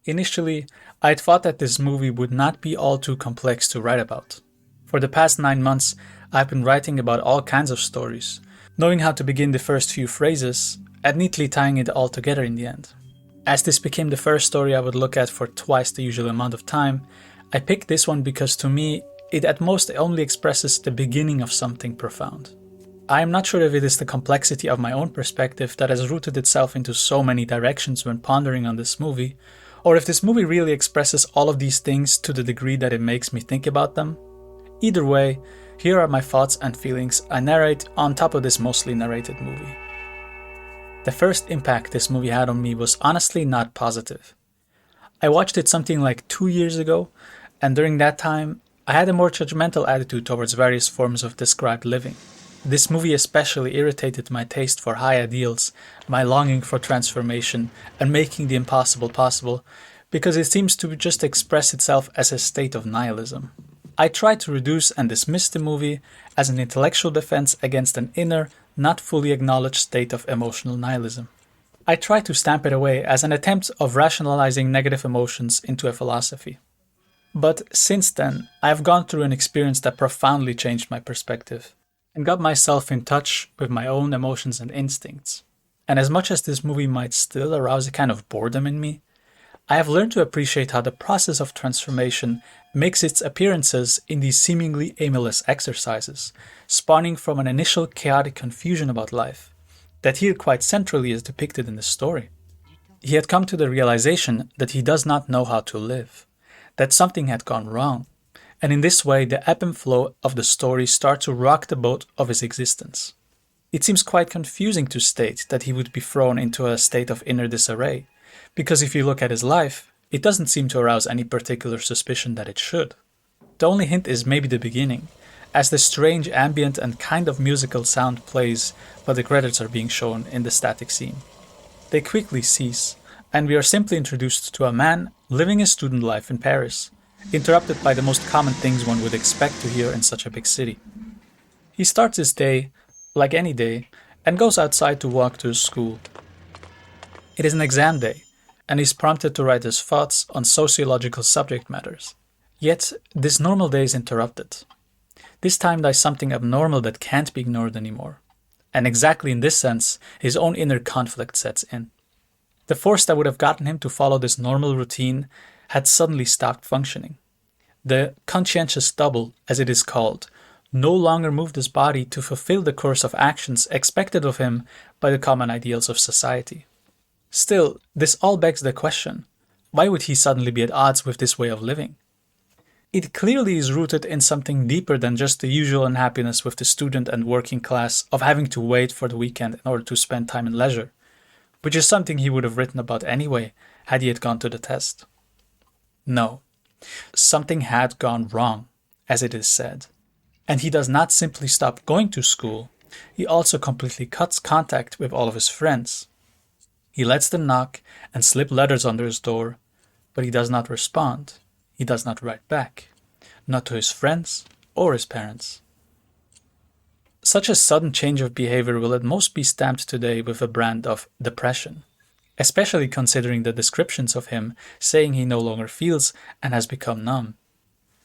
Initially, I thought that this movie would not be all too complex to write about. For the past 9 months, I've been writing about all kinds of stories, knowing how to begin the first few phrases, and neatly tying it all together in the end. As this became the first story I would look at for twice the usual amount of time, I picked this one because to me, it at most only expresses the beginning of something profound. I am not sure if it is the complexity of my own perspective that has rooted itself into so many directions when pondering on this movie, or if this movie really expresses all of these things to the degree that it makes me think about them. Either way, here are my thoughts and feelings I narrate on top of this mostly narrated movie. The first impact this movie had on me was honestly not positive. I watched it something like 2 years ago, and during that time, I had a more judgmental attitude towards various forms of described living. This movie especially irritated my taste for high ideals, my longing for transformation, and making the impossible possible, because it seems to just express itself as a state of nihilism. I tried to reduce and dismiss the movie as an intellectual defense against an inner, not fully acknowledged state of emotional nihilism. I tried to stamp it away as an attempt of rationalizing negative emotions into a philosophy. But since then, I have gone through an experience that profoundly changed my perspective and got myself in touch with my own emotions and instincts. And as much as this movie might still arouse a kind of boredom in me, I have learned to appreciate how the process of transformation makes its appearances in these seemingly aimless exercises, spawning from an initial chaotic confusion about life, that here quite centrally is depicted in the story. He had come to the realization that he does not know how to live, that something had gone wrong, and in this way the ebb and flow of the story start to rock the boat of his existence. It seems quite confusing to state that he would be thrown into a state of inner disarray, because if you look at his life, it doesn't seem to arouse any particular suspicion that it should. The only hint is maybe the beginning, as the strange ambient and kind of musical sound plays while the credits are being shown in the static scene. They quickly cease, and we are simply introduced to a man living his student life in Paris, interrupted by the most common things one would expect to hear in such a big city. He starts his day, like any day, and goes outside to walk to his school. It is an exam day, and he's prompted to write his thoughts on sociological subject matters. Yet, this normal day is interrupted. This time there's something abnormal that can't be ignored anymore. And exactly in this sense, his own inner conflict sets in. The force that would have gotten him to follow this normal routine had suddenly stopped functioning. The conscientious double, as it is called, no longer moved his body to fulfill the course of actions expected of him by the common ideals of society. Still, this all begs the question, why would he suddenly be at odds with this way of living? It clearly is rooted in something deeper than just the usual unhappiness with the student and working class of having to wait for the weekend in order to spend time in leisure, which is something he would have written about anyway had he had gone to the test. No, something had gone wrong, as it is said. And he does not simply stop going to school, he also completely cuts contact with all of his friends. He lets them knock and slip letters under his door, but he does not respond. He does not write back, not to his friends or his parents. Such a sudden change of behavior will at most be stamped today with a brand of depression, especially considering the descriptions of him saying he no longer feels and has become numb.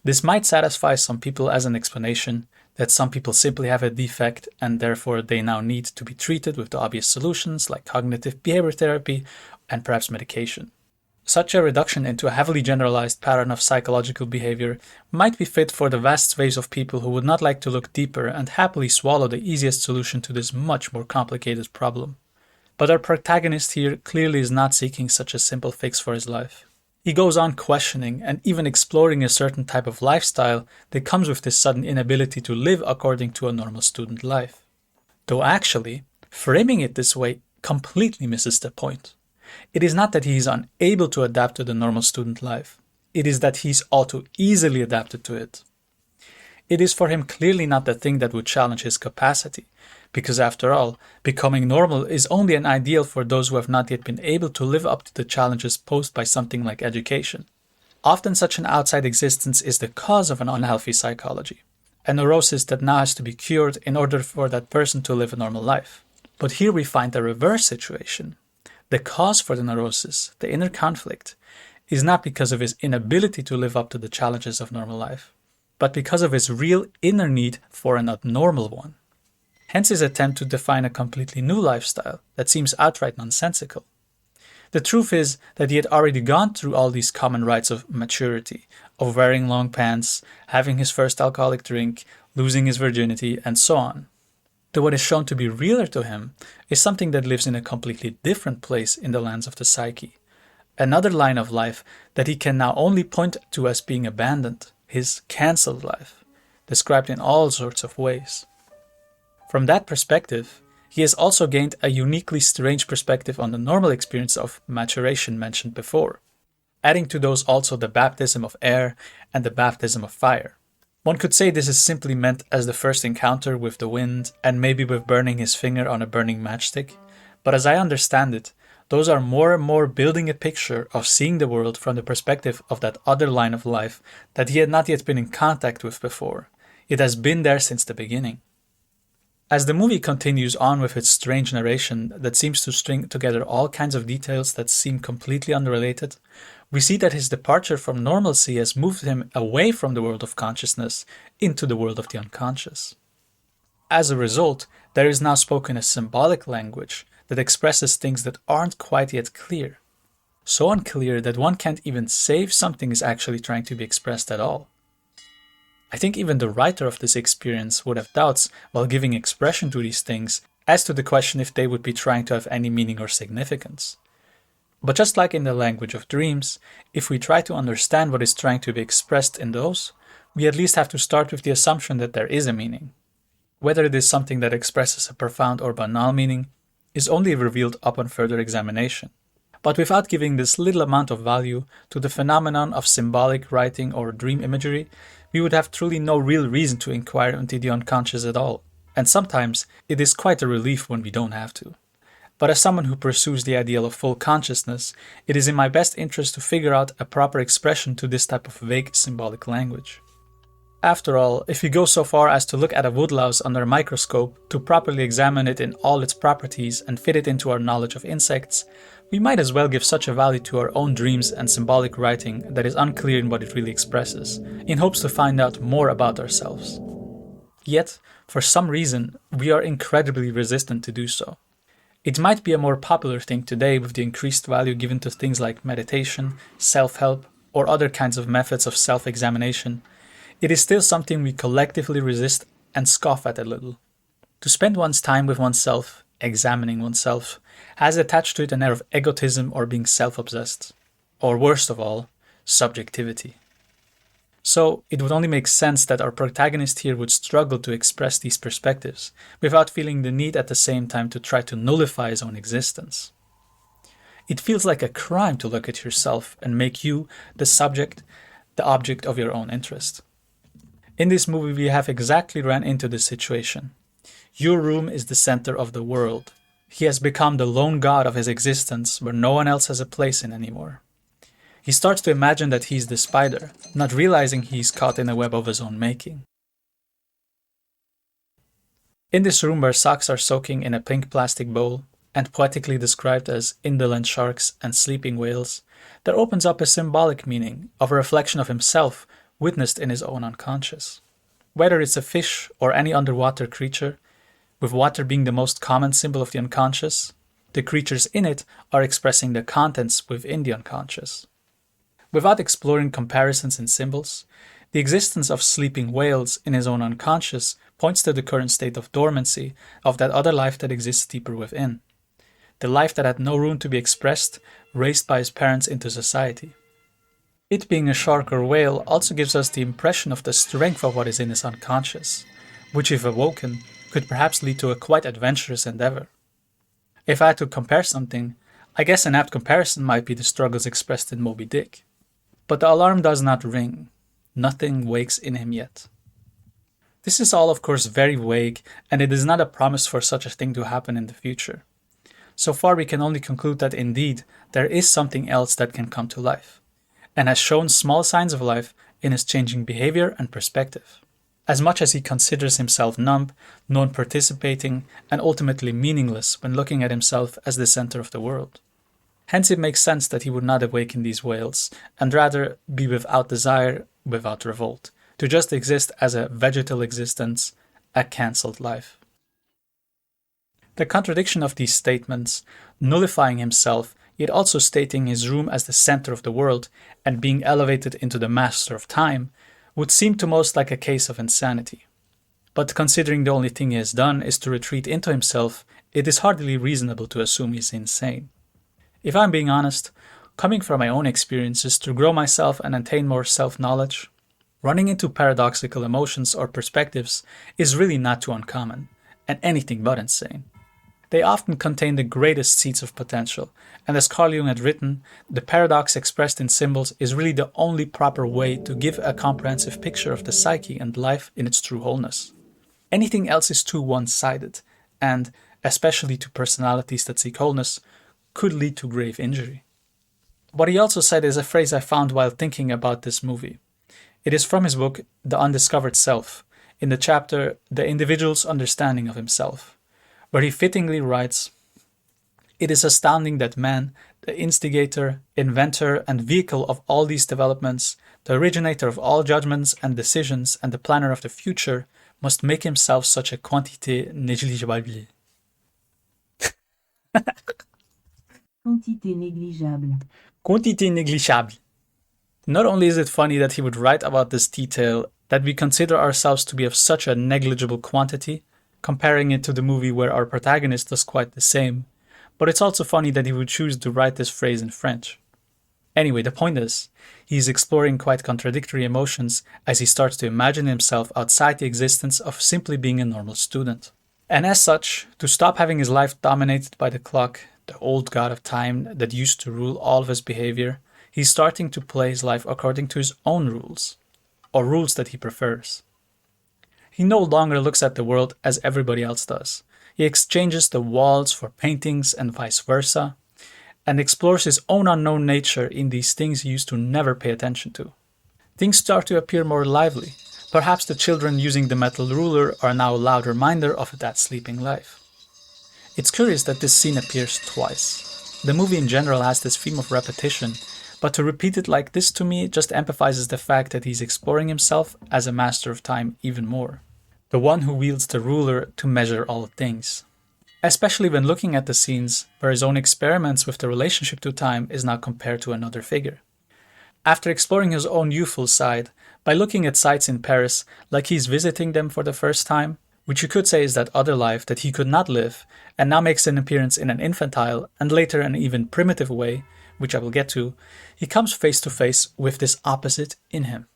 This might satisfy some people as an explanation that some people simply have a defect and therefore they now need to be treated with the obvious solutions like cognitive behavior therapy and perhaps medication. Such a reduction into a heavily generalized pattern of psychological behavior might be fit for the vast swathes of people who would not like to look deeper and happily swallow the easiest solution to this much more complicated problem. But our protagonist here clearly is not seeking such a simple fix for his life. He goes on questioning and even exploring a certain type of lifestyle that comes with this sudden inability to live according to a normal student life. Though actually, framing it this way completely misses the point. It is not that he is unable to adapt to the normal student life. It is that he is all too easily adapted to it. It is for him clearly not the thing that would challenge his capacity, because after all, becoming normal is only an ideal for those who have not yet been able to live up to the challenges posed by something like education. Often such an outside existence is the cause of an unhealthy psychology, a neurosis that now has to be cured in order for that person to live a normal life. But here we find the reverse situation. The cause for the neurosis, the inner conflict, is not because of his inability to live up to the challenges of normal life, but because of his real inner need for an abnormal one. Hence his attempt to define a completely new lifestyle that seems outright nonsensical. The truth is that he had already gone through all these common rites of maturity, of wearing long pants, having his first alcoholic drink, losing his virginity, and so on. Though what is shown to be realer to him is something that lives in a completely different place in the lands of the psyche. Another line of life that he can now only point to as being abandoned, his cancelled life, described in all sorts of ways. From that perspective, he has also gained a uniquely strange perspective on the normal experience of maturation mentioned before, adding to those also the baptism of air and the baptism of fire. One could say this is simply meant as the first encounter with the wind and maybe with burning his finger on a burning matchstick, but as I understand it, those are more and more building a picture of seeing the world from the perspective of that other line of life that he had not yet been in contact with before. It has been there since the beginning. As the movie continues on with its strange narration that seems to string together all kinds of details that seem completely unrelated, we see that his departure from normalcy has moved him away from the world of consciousness into the world of the unconscious. As a result, there is now spoken a symbolic language that expresses things that aren't quite yet clear. So unclear that one can't even say if something is actually trying to be expressed at all. I think even the writer of this experience would have doubts while giving expression to these things as to the question if they would be trying to have any meaning or significance. But just like in the language of dreams, if we try to understand what is trying to be expressed in those, we at least have to start with the assumption that there is a meaning. Whether it is something that expresses a profound or banal meaning is only revealed upon further examination. But without giving this little amount of value to the phenomenon of symbolic writing or dream imagery, we would have truly no real reason to inquire into the unconscious at all, and sometimes it is quite a relief when we don't have to. But as someone who pursues the ideal of full consciousness, it is in my best interest to figure out a proper expression to this type of vague symbolic language. After all, if we go so far as to look at a woodlouse under a microscope to properly examine it in all its properties and fit it into our knowledge of insects, we might as well give such a value to our own dreams and symbolic writing that is unclear in what it really expresses, in hopes to find out more about ourselves. Yet, for some reason, we are incredibly resistant to do so. It might be a more popular thing today with the increased value given to things like meditation, self-help, or other kinds of methods of self-examination. It is still something we collectively resist and scoff at a little. To spend one's time with oneself, examining oneself, has attached to it an air of egotism or being self-obsessed. Or worst of all, subjectivity. So it would only make sense that our protagonist here would struggle to express these perspectives, without feeling the need at the same time to try to nullify his own existence. It feels like a crime to look at yourself and make you, the subject, the object of your own interest. In this movie we have exactly ran into this situation. Your room is the center of the world. He has become the lone god of his existence where no one else has a place in anymore. He starts to imagine that he's the spider, not realizing he's caught in a web of his own making. In this room where socks are soaking in a pink plastic bowl, and poetically described as indolent sharks and sleeping whales, there opens up a symbolic meaning of a reflection of himself witnessed in his own unconscious. Whether it's a fish or any underwater creature, with water being the most common symbol of the unconscious, the creatures in it are expressing the contents within the unconscious. Without exploring comparisons in symbols, the existence of sleeping whales in his own unconscious points to the current state of dormancy of that other life that exists deeper within. The life that had no room to be expressed, raised by his parents into society. It being a shark or whale also gives us the impression of the strength of what is in his unconscious, which if awoken, could perhaps lead to a quite adventurous endeavor. If I had to compare something, I guess an apt comparison might be the struggles expressed in Moby Dick. But the alarm does not ring. Nothing wakes in him yet. This is all of course very vague, and it is not a promise for such a thing to happen in the future. So far we can only conclude that indeed there is something else that can come to life, and has shown small signs of life in his changing behavior and perspective. As much as he considers himself numb, non-participating, and ultimately meaningless when looking at himself as the center of the world. Hence it makes sense that he would not awaken these whales, and rather be without desire, without revolt, to just exist as a vegetal existence, a cancelled life. The contradiction of these statements, nullifying himself, yet also stating his room as the center of the world and being elevated into the master of time, would seem to most like a case of insanity. But considering the only thing he has done is to retreat into himself, it is hardly reasonable to assume he's insane. If I'm being honest, coming from my own experiences to grow myself and attain more self-knowledge, running into paradoxical emotions or perspectives is really not too uncommon, and anything but insane. They often contain the greatest seeds of potential, and as Carl Jung had written, the paradox expressed in symbols is really the only proper way to give a comprehensive picture of the psyche and life in its true wholeness. Anything else is too one-sided, and, especially to personalities that seek wholeness, could lead to grave injury. What he also said is a phrase I found while thinking about this movie. It is from his book, The Undiscovered Self, in the chapter The Individual's Understanding of Himself, where he fittingly writes, "It is astounding that man, the instigator, inventor, and vehicle of all these developments, the originator of all judgments and decisions, and the planner of the future, must make himself such a quantité négligeable." Quantité négligeable. Quantité négligeable. Not only is it funny that he would write about this detail, that we consider ourselves to be of such a negligible quantity, comparing it to the movie where our protagonist does quite the same, but it's also funny that he would choose to write this phrase in French. Anyway, the point is, he's exploring quite contradictory emotions as he starts to imagine himself outside the existence of simply being a normal student. And as such, to stop having his life dominated by the clock, the old god of time that used to rule all of his behavior, he's starting to play his life according to his own rules, or rules that he prefers. He no longer looks at the world as everybody else does. He exchanges the walls for paintings and vice versa, and explores his own unknown nature in these things he used to never pay attention to. Things start to appear more lively. Perhaps the children using the metal ruler are now a loud reminder of that sleeping life. It's curious that this scene appears twice. The movie in general has this theme of repetition, but to repeat it like this to me just emphasizes the fact that he's exploring himself as a master of time even more. The one who wields the ruler to measure all things. Especially when looking at the scenes where his own experiments with the relationship to time is now compared to another figure. After exploring his own youthful side, by looking at sites in Paris like he's visiting them for the first time, which you could say is that other life that he could not live, and now makes an appearance in an infantile and later an even primitive way, which I will get to, he comes face to face with this opposite in him.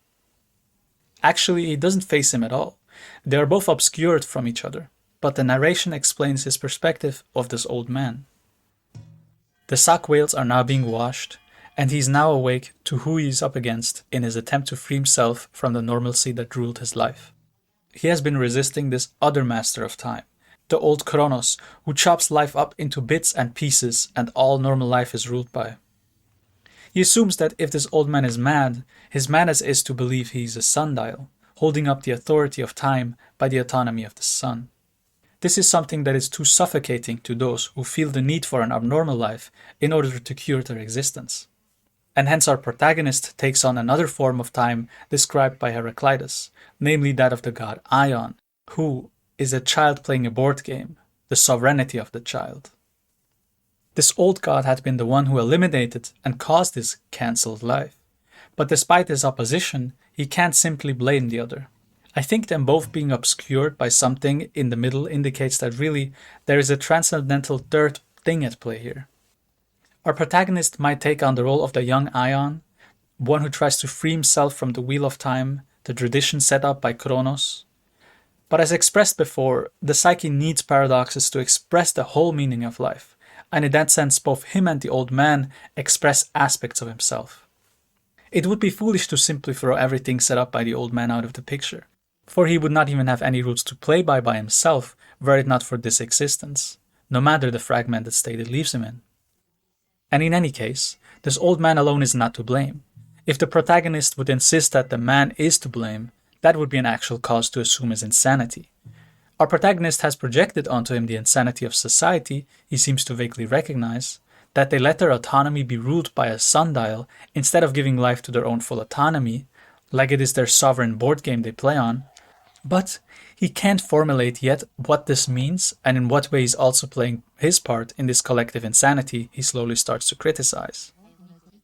Actually, he doesn't face him at all. They are both obscured from each other, but the narration explains his perspective of this old man. The sock whales are now being washed, and he is now awake to who he is up against in his attempt to free himself from the normalcy that ruled his life. He has been resisting this other master of time, the old Kronos, who chops life up into bits and pieces and all normal life is ruled by. He assumes that if this old man is mad, his madness is to believe he is a sundial, holding up the authority of time by the autonomy of the sun. This is something that is too suffocating to those who feel the need for an abnormal life in order to cure their existence. And hence our protagonist takes on another form of time described by Heraclitus, namely that of the god Ion, who is a child playing a board game, the sovereignty of the child. This old god had been the one who eliminated and caused this cancelled life. But despite his opposition, he can't simply blame the other. I think them both being obscured by something in the middle indicates that really there is a transcendental third thing at play here. Our protagonist might take on the role of the young Ion, one who tries to free himself from the wheel of time, the tradition set up by Kronos. But as expressed before, the psyche needs paradoxes to express the whole meaning of life, and in that sense both him and the old man express aspects of himself. It would be foolish to simply throw everything set up by the old man out of the picture, for he would not even have any rules to play by himself were it not for this existence, no matter the fragmented state it leaves him in. And in any case, this old man alone is not to blame. If the protagonist would insist that the man is to blame, that would be an actual cause to assume his insanity. Our protagonist has projected onto him the insanity of society he seems to vaguely recognize, that they let their autonomy be ruled by a sundial instead of giving life to their own full autonomy, like it is their sovereign board game they play on. But he can't formulate yet what this means and in what way he's also playing his part in this collective insanity he slowly starts to criticize.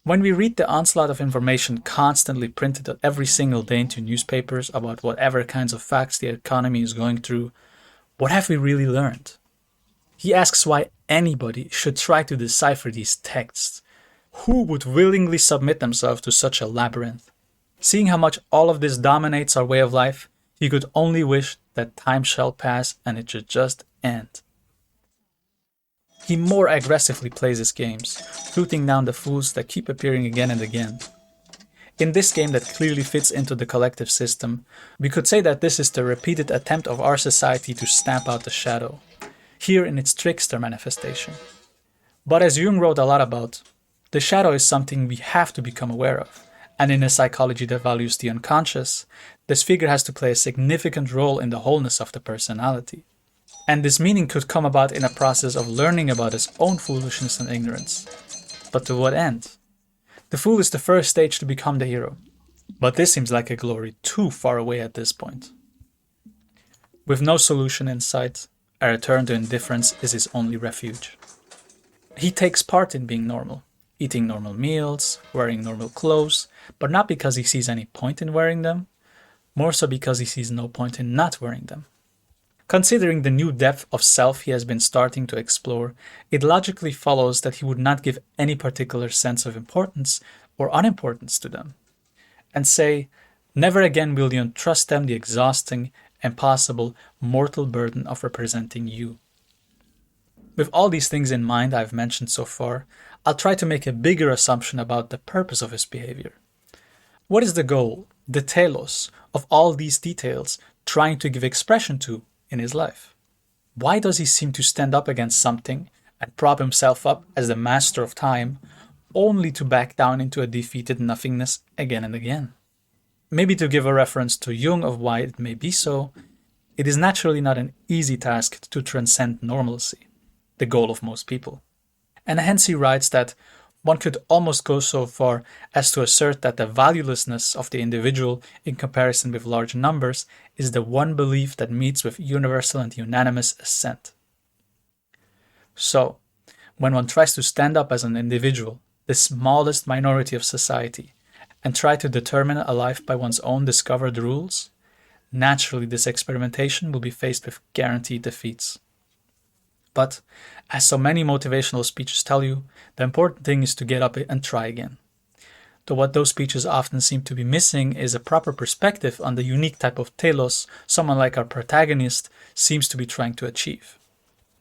When we read the onslaught of information constantly printed every single day into newspapers about whatever kinds of facts the economy is going through, what have we really learned? He asks why anybody should try to decipher these texts. Who would willingly submit themselves to such a labyrinth? Seeing how much all of this dominates our way of life, he could only wish that time shall pass and it should just end. He more aggressively plays his games, shooting down the fools that keep appearing again and again. In this game that clearly fits into the collective system, we could say that this is the repeated attempt of our society to stamp out the shadow, here in its trickster manifestation. But as Jung wrote a lot about, the shadow is something we have to become aware of, and in a psychology that values the unconscious, this figure has to play a significant role in the wholeness of the personality. And this meaning could come about in a process of learning about his own foolishness and ignorance. But to what end? The fool is the first stage to become the hero. But this seems like a glory too far away at this point. With no solution in sight, a return to indifference is his only refuge. He takes part in being normal, eating normal meals, wearing normal clothes, but not because he sees any point in wearing them, more so because he sees no point in not wearing them. Considering the new depth of self he has been starting to explore, it logically follows that he would not give any particular sense of importance or unimportance to them, and say, never again will you entrust them the exhausting, impossible, mortal burden of representing you. With all these things in mind I've mentioned so far, I'll try to make a bigger assumption about the purpose of his behavior. What is the goal, the telos, of all these details trying to give expression to in his life? Why does he seem to stand up against something and prop himself up as the master of time, only to back down into a defeated nothingness again and again? Maybe to give a reference to Jung of why it may be so, it is naturally not an easy task to transcend normalcy, the goal of most people. And hence he writes that one could almost go so far as to assert that the valuelessness of the individual in comparison with large numbers is the one belief that meets with universal and unanimous assent. So, when one tries to stand up as an individual, the smallest minority of society, and try to determine a life by one's own discovered rules, naturally this experimentation will be faced with guaranteed defeats. But, as so many motivational speeches tell you, the important thing is to get up and try again. Though what those speeches often seem to be missing is a proper perspective on the unique type of telos someone like our protagonist seems to be trying to achieve.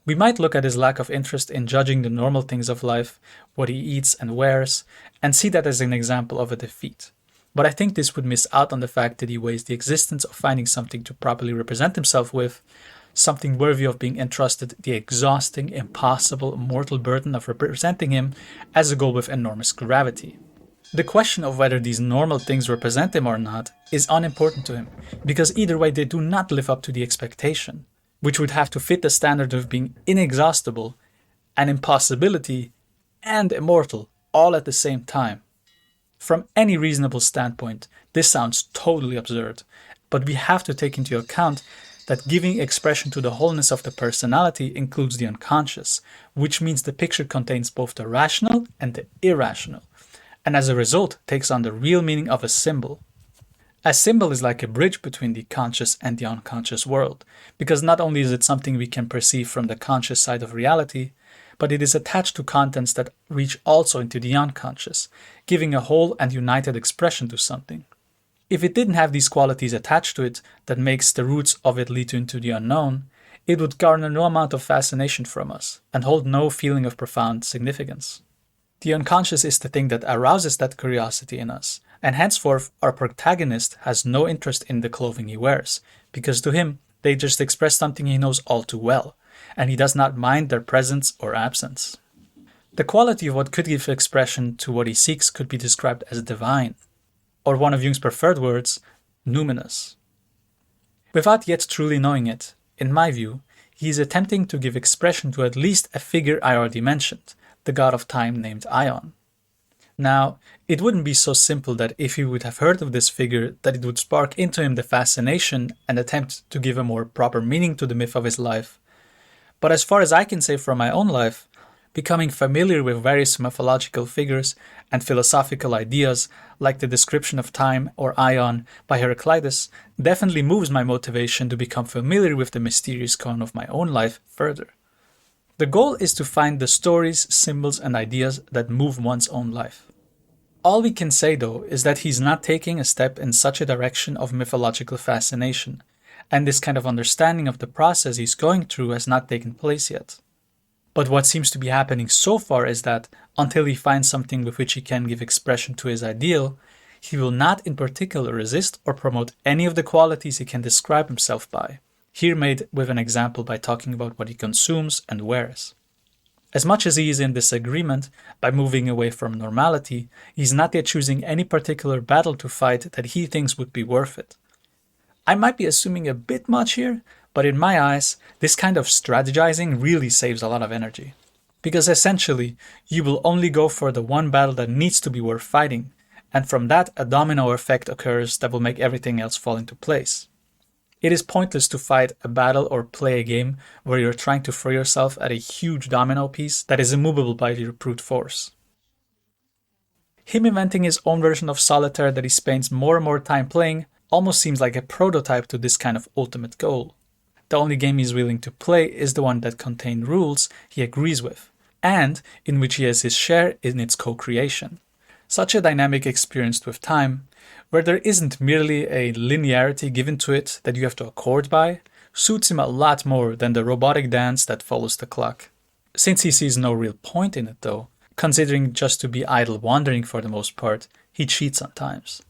We might look at his lack of interest in judging the normal things of life, what he eats and wears, and see that as an example of a defeat. But I think this would miss out on the fact that he weighs the existence of finding something to properly represent himself with, something worthy of being entrusted the exhausting, impossible, mortal burden of representing him as a goal with enormous gravity. The question of whether these normal things represent him or not is unimportant to him, because either way they do not live up to the expectation, which would have to fit the standard of being inexhaustible, an impossibility, and immortal all at the same time. From any reasonable standpoint, this sounds totally absurd, but we have to take into account that giving expression to the wholeness of the personality includes the unconscious, which means the picture contains both the rational and the irrational, and as a result takes on the real meaning of a symbol. A symbol is like a bridge between the conscious and the unconscious world, because not only is it something we can perceive from the conscious side of reality, but it is attached to contents that reach also into the unconscious, giving a whole and united expression to something. If it didn't have these qualities attached to it that makes the roots of it lead into the unknown, it would garner no amount of fascination from us and hold no feeling of profound significance. The unconscious is the thing that arouses that curiosity in us, and henceforth our protagonist has no interest in the clothing he wears, because to him they just express something he knows all too well, and he does not mind their presence or absence. The quality of what could give expression to what he seeks could be described as divine, or one of Jung's preferred words, numinous. Without yet truly knowing it, in my view, he is attempting to give expression to at least a figure I already mentioned, the god of time named Ion. Now, it wouldn't be so simple that if he would have heard of this figure, that it would spark into him the fascination and attempt to give a more proper meaning to the myth of his life. But as far as I can say from my own life, becoming familiar with various mythological figures and philosophical ideas like the description of time or Ion by Heraclitus definitely moves my motivation to become familiar with the mysterious canon of my own life further. The goal is to find the stories, symbols, and ideas that move one's own life. All we can say though is that he's not taking a step in such a direction of mythological fascination, and this kind of understanding of the process he's going through has not taken place yet. But what seems to be happening so far is that, until he finds something with which he can give expression to his ideal, he will not in particular resist or promote any of the qualities he can describe himself by, here made with an example by talking about what he consumes and wears. As much as he is in disagreement by moving away from normality, he is not yet choosing any particular battle to fight that he thinks would be worth it. I might be assuming a bit much here, but in my eyes, this kind of strategizing really saves a lot of energy. Because essentially, you will only go for the one battle that needs to be worth fighting, and from that a domino effect occurs that will make everything else fall into place. It is pointless to fight a battle or play a game where you're trying to throw yourself at a huge domino piece that is immovable by your brute force. Him inventing his own version of solitaire that he spends more and more time playing almost seems like a prototype to this kind of ultimate goal. The only game he's willing to play is the one that contains rules he agrees with, and in which he has his share in its co-creation. Such a dynamic experience with time, where there isn't merely a linearity given to it that you have to accord by, suits him a lot more than the robotic dance that follows the clock. Since he sees no real point in it though, considering just to be idle wandering for the most part, he cheats sometimes.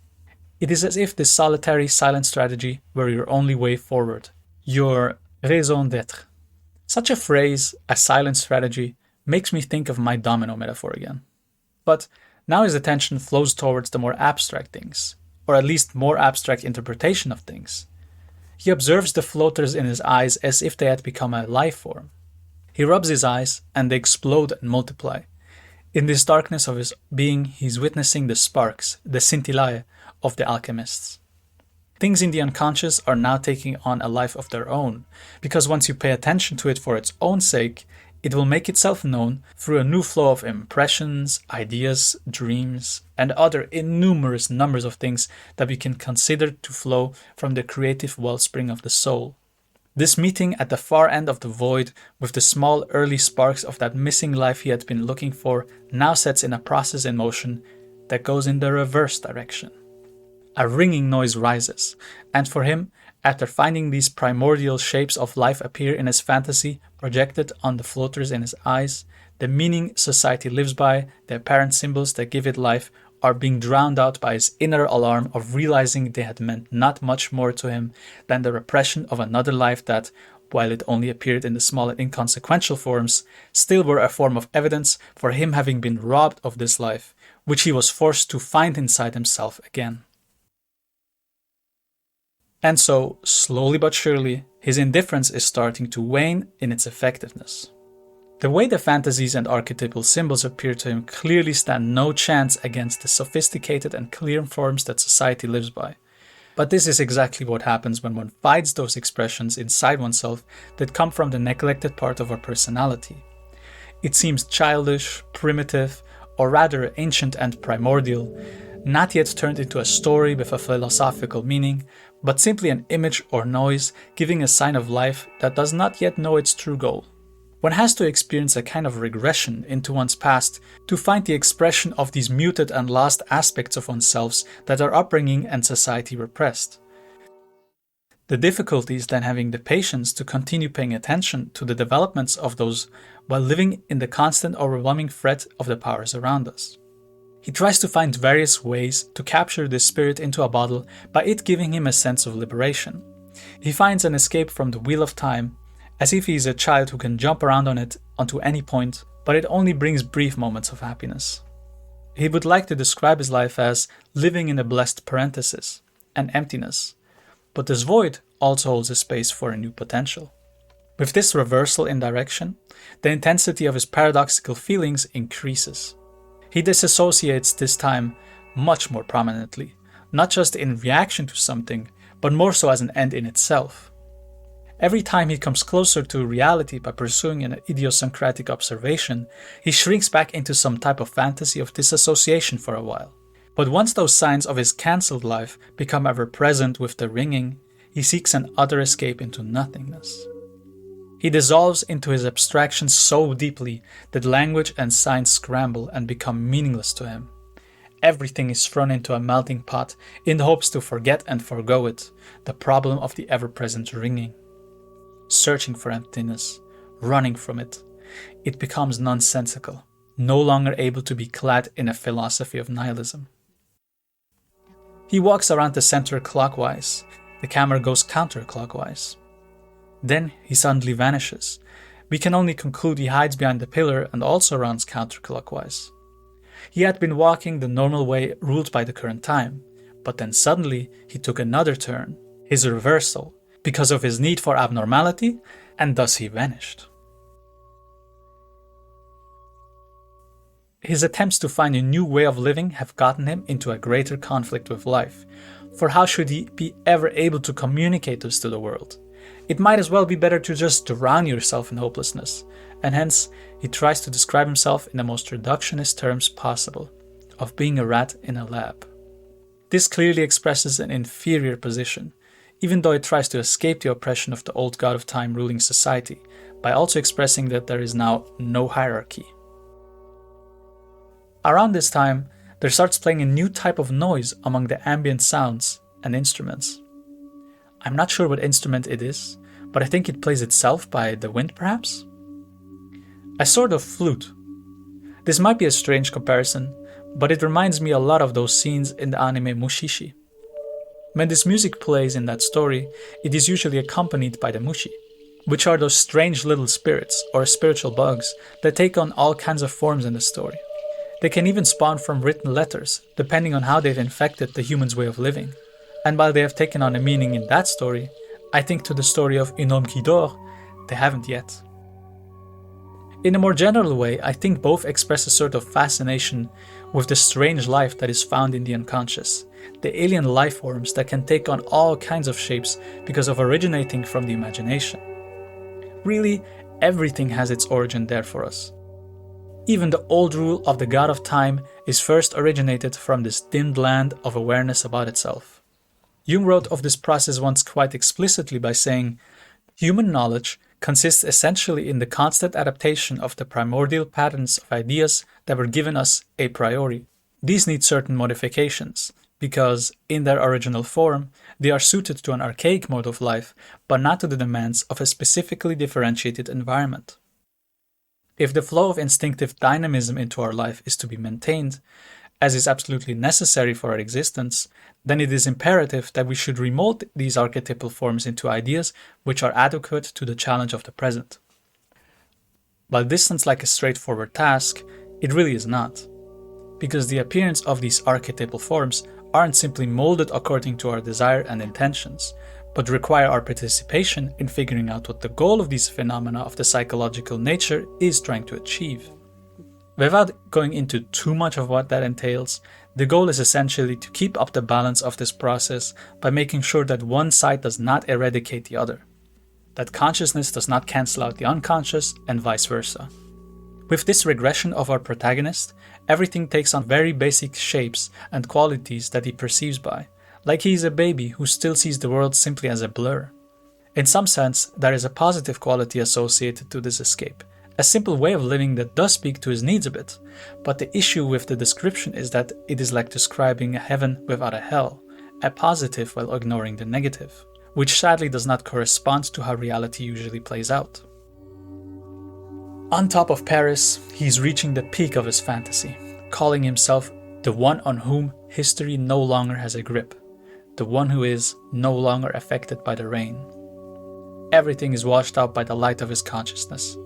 It is as if this solitary silent strategy were your only way forward, your raison d'être. Such a phrase, a silent strategy, makes me think of my domino metaphor again. But now his attention flows towards the more abstract things, or at least more abstract interpretation of things. He observes the floaters in his eyes as if they had become a life form. He rubs his eyes and they explode and multiply. In this darkness of his being, he's witnessing the sparks, the scintillae of the alchemists. Things in the unconscious are now taking on a life of their own, because once you pay attention to it for its own sake, it will make itself known through a new flow of impressions, ideas, dreams, and other innumerous numbers of things that we can consider to flow from the creative wellspring of the soul. This meeting at the far end of the void with the small early sparks of that missing life he had been looking for now sets in a process in motion that goes in the reverse direction. A ringing noise rises, and for him, after finding these primordial shapes of life appear in his fantasy projected on the floaters in his eyes, the meaning society lives by, the apparent symbols that give it life, are being drowned out by his inner alarm of realizing they had meant not much more to him than the repression of another life that, while it only appeared in the small and inconsequential forms, still were a form of evidence for him having been robbed of this life, which he was forced to find inside himself again. And so, slowly but surely, his indifference is starting to wane in its effectiveness. The way the fantasies and archetypal symbols appear to him clearly stand no chance against the sophisticated and clear forms that society lives by. But this is exactly what happens when one fights those expressions inside oneself that come from the neglected part of our personality. It seems childish, primitive, or rather ancient and primordial, not yet turned into a story with a philosophical meaning, but simply an image or noise giving a sign of life that does not yet know its true goal. One has to experience a kind of regression into one's past to find the expression of these muted and lost aspects of oneself that our upbringing and society repressed. The difficulty is then having the patience to continue paying attention to the developments of those while living in the constant overwhelming threat of the powers around us. He tries to find various ways to capture this spirit into a bottle by it giving him a sense of liberation. He finds an escape from the wheel of time, as if he is a child who can jump around on it onto any point, but it only brings brief moments of happiness. He would like to describe his life as living in a blessed parenthesis, an emptiness, but this void also holds a space for a new potential. With this reversal in direction, the intensity of his paradoxical feelings increases. He disassociates this time much more prominently, not just in reaction to something, but more so as an end in itself. Every time he comes closer to reality by pursuing an idiosyncratic observation, he shrinks back into some type of fantasy of disassociation for a while. But once those signs of his cancelled life become ever present with the ringing, he seeks an utter escape into nothingness. He dissolves into his abstraction so deeply that language and signs scramble and become meaningless to him. Everything is thrown into a melting pot in the hopes to forget and forgo it, the problem of the ever-present ringing. Searching for emptiness, running from it, it becomes nonsensical, no longer able to be clad in a philosophy of nihilism. He walks around the center clockwise, the camera goes counterclockwise. Then he suddenly vanishes. We can only conclude he hides behind the pillar and also runs counterclockwise. He had been walking the normal way ruled by the current time, but then suddenly he took another turn, his reversal, because of his need for abnormality, and thus he vanished. His attempts to find a new way of living have gotten him into a greater conflict with life, for how should he be ever able to communicate this to the world? It might as well be better to just drown yourself in hopelessness, and hence he tries to describe himself in the most reductionist terms possible, of being a rat in a lab. This clearly expresses an inferior position, even though it tries to escape the oppression of the old god of time ruling society, by also expressing that there is now no hierarchy. Around this time, there starts playing a new type of noise among the ambient sounds and instruments. I'm not sure what instrument it is, but I think it plays itself by the wind perhaps? A sort of flute. This might be a strange comparison, but it reminds me a lot of those scenes in the anime Mushishi. When this music plays in that story, it is usually accompanied by the mushi, which are those strange little spirits or spiritual bugs that take on all kinds of forms in the story. They can even spawn from written letters, depending on how they've infected the human's way of living. And while they have taken on a meaning in that story, I think to the story of Un homme qui dort, they haven't yet. In a more general way, I think both express a sort of fascination with the strange life that is found in the unconscious, the alien life forms that can take on all kinds of shapes because of originating from the imagination. Really, everything has its origin there for us. Even the old rule of the god of time is first originated from this dimmed land of awareness about itself. Jung wrote of this process once quite explicitly by saying, "Human knowledge consists essentially in the constant adaptation of the primordial patterns of ideas that were given us a priori. These need certain modifications, because, in their original form, they are suited to an archaic mode of life, but not to the demands of a specifically differentiated environment. If the flow of instinctive dynamism into our life is to be maintained, as is absolutely necessary for our existence, then it is imperative that we should remold these archetypal forms into ideas which are adequate to the challenge of the present." While this sounds like a straightforward task, it really is not, because the appearance of these archetypal forms aren't simply molded according to our desire and intentions, but require our participation in figuring out what the goal of these phenomena of the psychological nature is trying to achieve. Without going into too much of what that entails, the goal is essentially to keep up the balance of this process by making sure that one side does not eradicate the other, that consciousness does not cancel out the unconscious, and vice versa. With this regression of our protagonist, everything takes on very basic shapes and qualities that he perceives by, like he is a baby who still sees the world simply as a blur. In some sense, there is a positive quality associated to this escape, a simple way of living that does speak to his needs a bit, but the issue with the description is that it is like describing a heaven without a hell, a positive while ignoring the negative, which sadly does not correspond to how reality usually plays out. On top of Paris, he's reaching the peak of his fantasy, calling himself the one on whom history no longer has a grip, the one who is no longer affected by the rain. Everything is washed out by the light of his consciousness,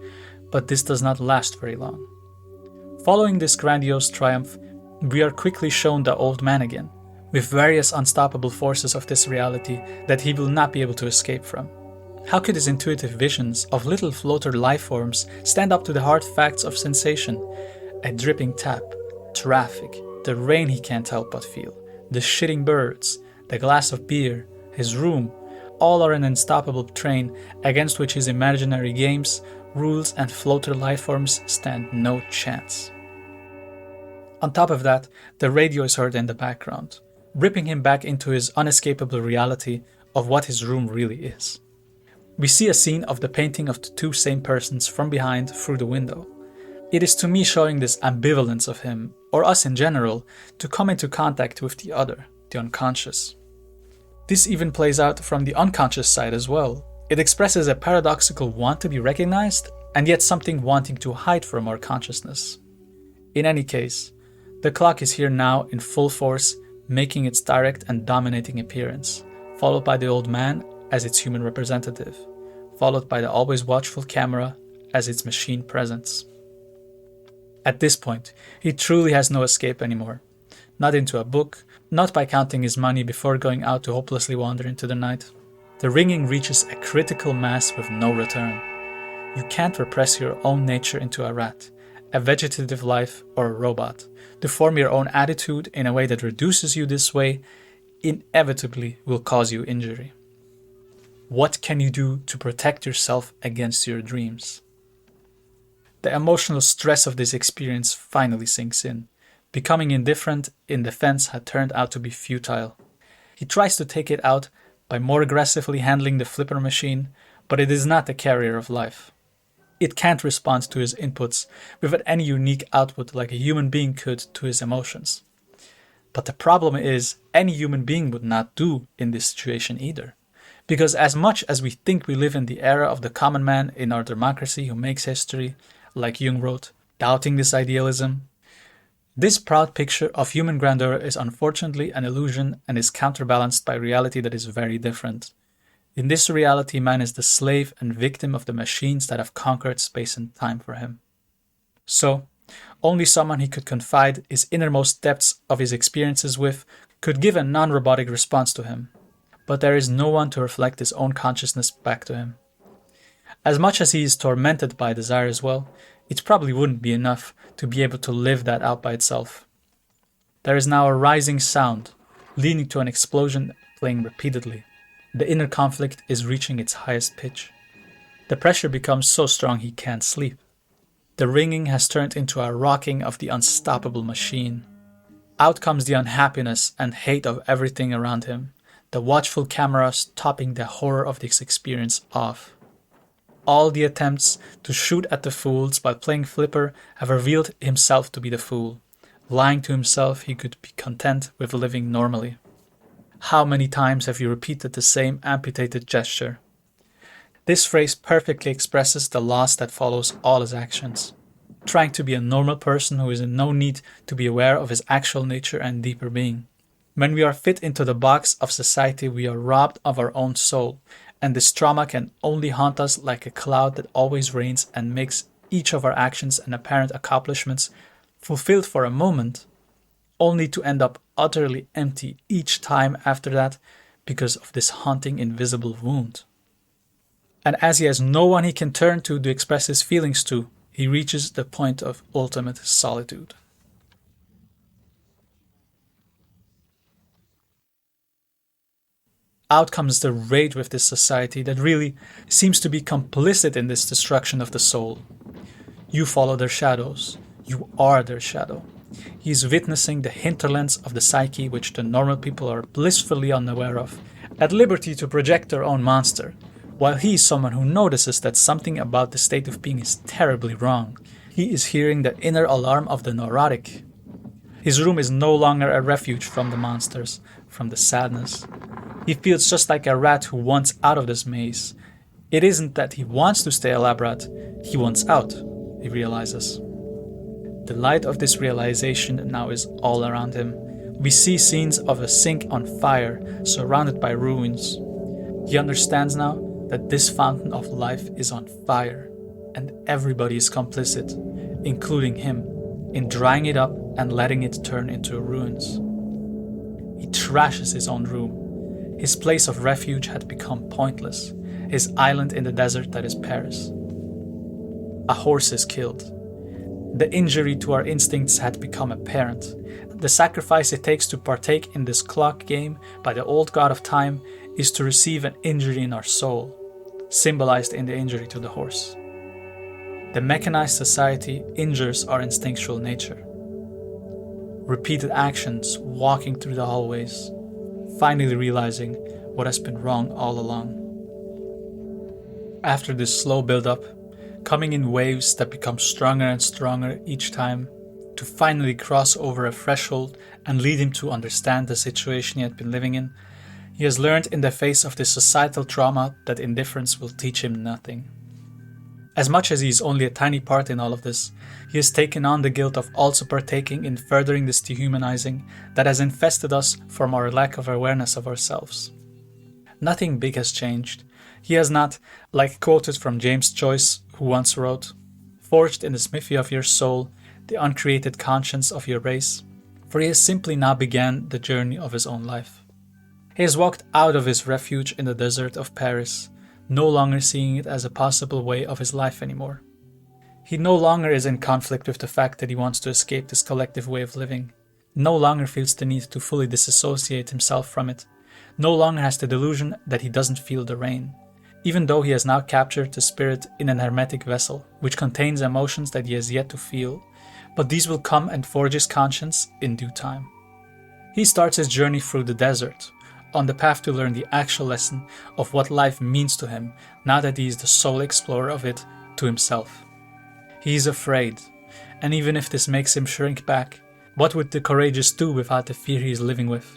but this does not last very long. Following this grandiose triumph, we are quickly shown the old man again, with various unstoppable forces of this reality that he will not be able to escape from. How could his intuitive visions of little floater life forms stand up to the hard facts of sensation? A dripping tap, traffic, the rain he can't help but feel, the shitting birds, the glass of beer, his room, all are an unstoppable train against which his imaginary games, rules, and floater life forms stand no chance. On top of that, the radio is heard in the background, ripping him back into his unescapable reality of what his room really is. We see a scene of the painting of the two same persons from behind through the window. It is to me showing this ambivalence of him, or us in general, to come into contact with the other, the unconscious. This even plays out from the unconscious side as well. It expresses a paradoxical want to be recognized, and yet something wanting to hide from our consciousness. In any case, the clock is here now in full force, making its direct and dominating appearance, followed by the old man as its human representative, followed by the always watchful camera as its machine presence. At this point, he truly has no escape anymore. Not into a book, not by counting his money before going out to hopelessly wander into the night. The ringing reaches a critical mass with no return. You can't repress your own nature into a rat, a vegetative life, or a robot. To form your own attitude in a way that reduces you this way inevitably will cause you injury. What can you do to protect yourself against your dreams? The emotional stress of this experience finally sinks in. Becoming indifferent in defense had turned out to be futile. He tries to take it out by more aggressively handling the flipper machine, but it is not the carrier of life. It can't respond to his inputs without any unique output like a human being could to his emotions. But the problem is, any human being would not do in this situation either. Because as much as we think we live in the era of the common man in our democracy who makes history, like Jung wrote, doubting this idealism, this proud picture of human grandeur is unfortunately an illusion and is counterbalanced by reality that is very different. In this reality, man is the slave and victim of the machines that have conquered space and time for him. So, only someone he could confide his innermost depths of his experiences with could give a non-robotic response to him. But there is no one to reflect his own consciousness back to him. As much as he is tormented by desire as well, it probably wouldn't be enough to be able to live that out by itself. There is now a rising sound, leading to an explosion playing repeatedly. The inner conflict is reaching its highest pitch. The pressure becomes so strong he can't sleep. The ringing has turned into a rocking of the unstoppable machine. Out comes the unhappiness and hate of everything around him, the watchful cameras topping the horror of this experience off. All the attempts to shoot at the fools by playing flipper have revealed himself to be the fool, lying to himself he could be content with living normally. How many times have you repeated the same amputated gesture? This phrase perfectly expresses the loss that follows all his actions. Trying to be a normal person who is in no need to be aware of his actual nature and deeper being. When we are fit into the box of society, we are robbed of our own soul, and this trauma can only haunt us like a cloud that always rains and makes each of our actions and apparent accomplishments fulfilled for a moment, only to end up utterly empty each time after that because of this haunting invisible wound. And as he has no one he can turn to express his feelings to, he reaches the point of ultimate solitude. Out comes the rage with this society that really seems to be complicit in this destruction of the soul. You follow their shadows. You are their shadow. He is witnessing the hinterlands of the psyche which the normal people are blissfully unaware of, at liberty to project their own monster, while he is someone who notices that something about the state of being is terribly wrong. He is hearing the inner alarm of the neurotic. His room is no longer a refuge from the monsters, from the sadness. He feels just like a rat who wants out of this maze. It isn't that he wants to stay a lab rat, he wants out, he realizes. The light of this realization now is all around him. We see scenes of a sink on fire, surrounded by ruins. He understands now that this fountain of life is on fire, and everybody is complicit, including him, in drying it up and letting it turn into ruins. He trashes his own room. His place of refuge had become pointless. his island in the desert that is Paris. A horse is killed. The injury to our instincts had become apparent. The sacrifice it takes to partake in this clock game by the old god of time is to receive an injury in our soul, symbolized in the injury to the horse. The mechanized society injures our instinctual nature. Repeated actions, walking through the hallways, finally realizing what has been wrong all along. After this slow build-up, coming in waves that become stronger and stronger each time, to finally cross over a threshold and lead him to understand the situation he had been living in, he has learned in the face of this societal trauma that indifference will teach him nothing. As much as he is only a tiny part in all of this, he has taken on the guilt of also partaking in furthering this dehumanizing that has infested us from our lack of awareness of ourselves. Nothing big has changed. He has not, like quoted from James Joyce, who once wrote, "Forged in the smithy of your soul, the uncreated conscience of your race," for he has simply now began the journey of his own life. He has walked out of his refuge in the desert of Paris, no longer seeing it as a possible way of his life anymore. He no longer is in conflict with the fact that he wants to escape this collective way of living, no longer feels the need to fully disassociate himself from it, no longer has the delusion that he doesn't feel the rain, even though he has now captured the spirit in an hermetic vessel, which contains emotions that he has yet to feel, but these will come and forge his conscience in due time. He starts his journey through the desert, on the path to learn the actual lesson of what life means to him now that he is the sole explorer of it to himself. He is afraid, and even if this makes him shrink back, what would the courageous do without the fear he is living with?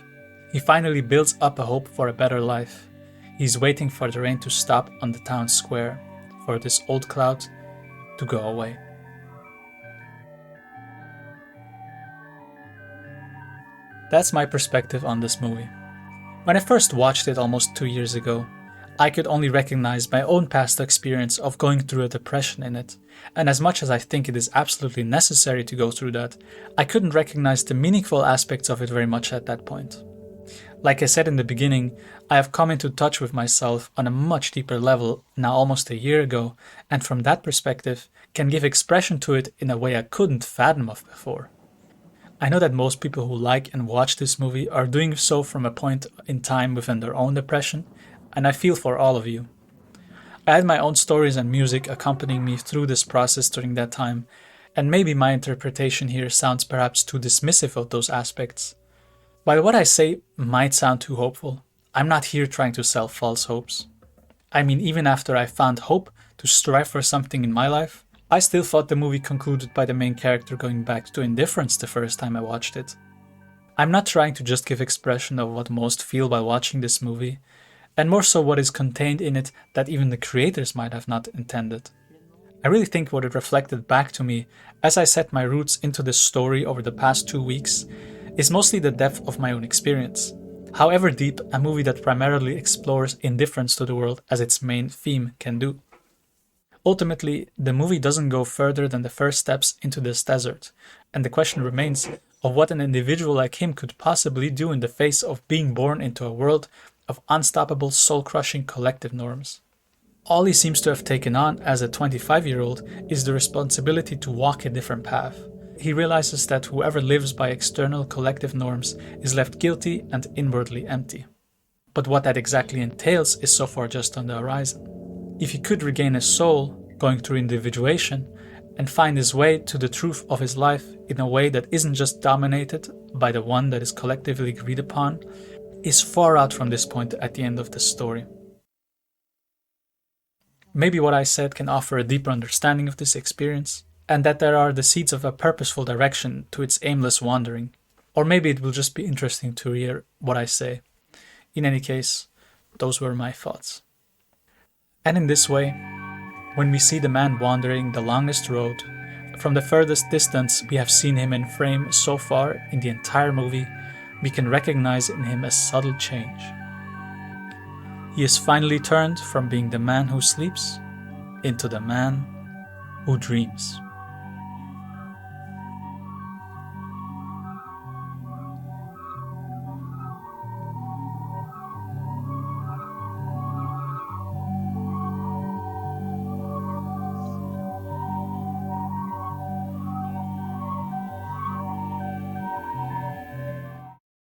He finally builds up a hope for a better life. He is waiting for the rain to stop on the town square, for this old cloud to go away. That's my perspective on this movie. When I first watched it almost 2 years ago, I could only recognize my own past experience of going through a depression in it, and as much as I think it is absolutely necessary to go through that, I couldn't recognize the meaningful aspects of it very much at that point. Like I said in the beginning, I have come into touch with myself on a much deeper level now almost a year ago, and from that perspective can give expression to it in a way I couldn't fathom of before. I know that most people who like and watch this movie are doing so from a point in time within their own depression, and I feel for all of you. I had my own stories and music accompanying me through this process during that time, and maybe my interpretation here sounds perhaps too dismissive of those aspects. While what I say might sound too hopeful, I'm not here trying to sell false hopes. I mean, even after I found hope to strive for something in my life, I still thought the movie concluded by the main character going back to indifference the first time I watched it. I'm not trying to just give expression of what most feel while watching this movie, and more so what is contained in it that even the creators might have not intended. I really think what it reflected back to me as I set my roots into this story over the past 2 weeks is mostly the depth of my own experience. However deep a movie that primarily explores indifference to the world as its main theme can do. Ultimately, the movie doesn't go further than the first steps into this desert, and the question remains of what an individual like him could possibly do in the face of being born into a world of unstoppable soul-crushing collective norms. All he seems to have taken on as a 25-year-old is the responsibility to walk a different path. He realizes that whoever lives by external collective norms is left guilty and inwardly empty. But what that exactly entails is so far just on the horizon. If he could regain his soul, going through individuation, and find his way to the truth of his life in a way that isn't just dominated by the one that is collectively agreed upon, is far out from this point at the end of the story. Maybe what I said can offer a deeper understanding of this experience, and that there are the seeds of a purposeful direction to its aimless wandering. Or maybe it will just be interesting to hear what I say. In any case, those were my thoughts. And in this way, when we see the man wandering the longest road, from the furthest distance we have seen him in frame so far in the entire movie, we can recognize in him a subtle change. He has finally turned from being the man who sleeps into the man who dreams.